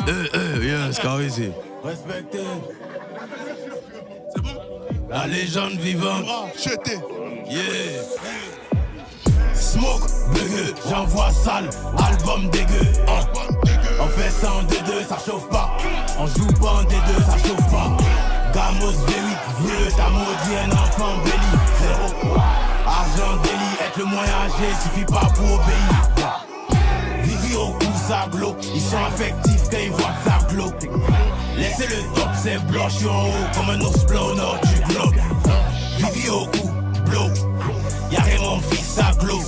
Yeah, Scarisy. Respectez. C'est bon? La légende vivante. Jeté. Yeah. Smoke, bugueux, j'envoie sale, album dégueu. On fait ça en D2, ça chauffe pas. On joue pas en D2, ça chauffe pas. Gamos V8, vieux, t'as maudit un enfant béni. Zéro. Argent délit, être le moins âgé, suffit pas pour obéir. Vivi au cou, ça glow. Ils sont affectifs quand ils voient que ça glow. Laissez le top, c'est blanc, j'suis en haut comme un ours blanc au nord du globe. Vivi au cou, blow. Y'a mon fils, ça glow.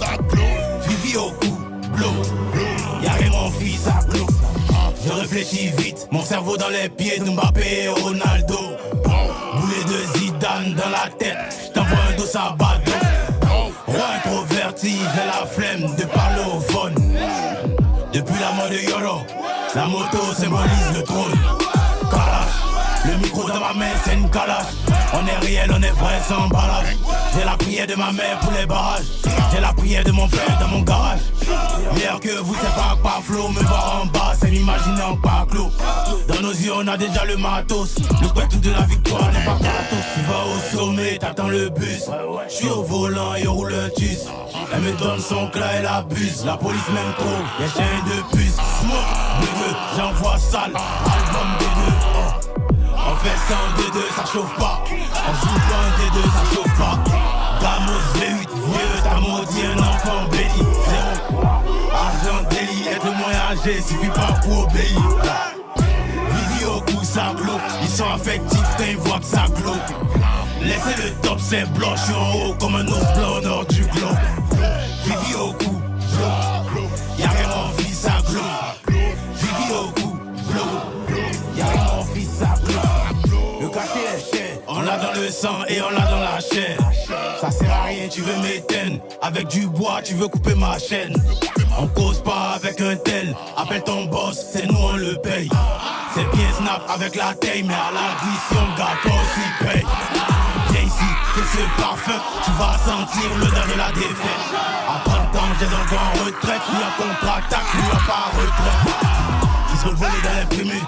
Vivi au cou, blow. Y'a mon fils, ça glow. Je réfléchis vite, mon cerveau dans les pieds de Mbappé et Ronaldo. Boulet de Zidane dans la tête, j't'envoie un dos à bâton. Roi introverti, j'ai la flemme de parler au phone. Depuis la mort de Yoro, la moto symbolise le trône. Kalash, le micro dans ma main c'est une calache. On est réel, on est vrai sans emballage. J'ai la prière de ma mère pour les barrages. J'ai la prière de mon père dans mon garage. Meilleur que vous, c'est pas flow. Me voir en bas, c'est m'imaginer en pas clos. Dans nos yeux, on a déjà le matos. Le tout de la victoire n'est pas gratos. Tu vas au sommet, t'attends le bus. J'suis au volant et roule un tus. Elle me donne son clat, elle abuse. La police m'aime trop, y'a chien de puce. Smoke, dégueu, j'envoie sale. Album dégueu, On fait ça en D2, ça chauffe pas. On joue pas en D2, ça chauffe pas. Gamos V8, vieux, t'as maudit un enfant béni. Zéro. Argent délit, être moins âgé, suffit pas pour obéir. Vivi au cou, ça glow. Ils sont affectifs quand ils voient que ça glow. Laissez le top, c'est blanc, j'suis en haut comme un ours blanc au nord du globe. Vivi au cou, blow. Y'a rien mon fils, ça glow. Vivi au cou, blow. Y'a rien mon fils, ça glow. Le cachet est cher, on l'a dans le sang et on l'a dans la chair. Ça sert à rien, tu veux m'éteindre. Avec du bois, tu veux couper ma chaîne. On cause pas avec un tel. Appelle ton boss, c'est nous on le paye. C'est bien snap avec la taille, mais à l'addition, gâteau aussi paye. Viens ici, que ce parfum, tu vas sentir l'odeur de la défaite. À 30 ans, j'ai un grand retraite. Lui en contre-attaque, lui en pas retraite. Qui se volés dans les primus.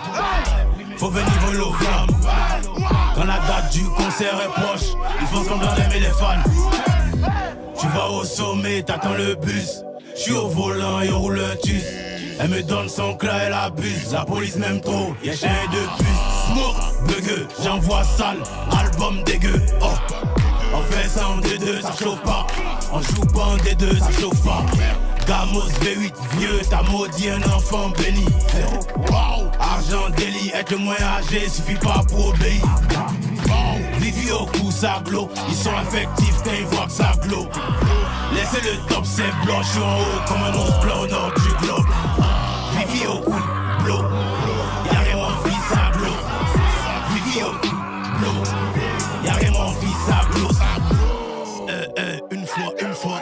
Faut venir voler aux flammes. Quand la date du concert est proche, ils font semblant d'aimer les fans. Tu vas au sommet, t'attends le bus. J'suis au volant et on roule un tus. Elle me donne son clat, elle abuse. La police m'aime trop, y'a chien de puce. Smoke, bugueux, j'envoie sale. Album dégueu, On fait ça en D2, ça chauffe pas. On joue pas en D2, ça chauffe pas. Gamos V8, vieux, t'as maudit un enfant béni. Argent délit, être le moins âgé, suffit pas pour obéir. Vivi au cou, ça glow. Ils sont affectifs quand ils voient que ça glow. Laissez le top, c'est blanc, j'suis en haut comme un ours blanc au nord du globe. Vivi au cou, blow. Y'a rien mon fils, ça glow. Vivi au cou, blow. Y'a rien mon fils, ça glow. Une fois.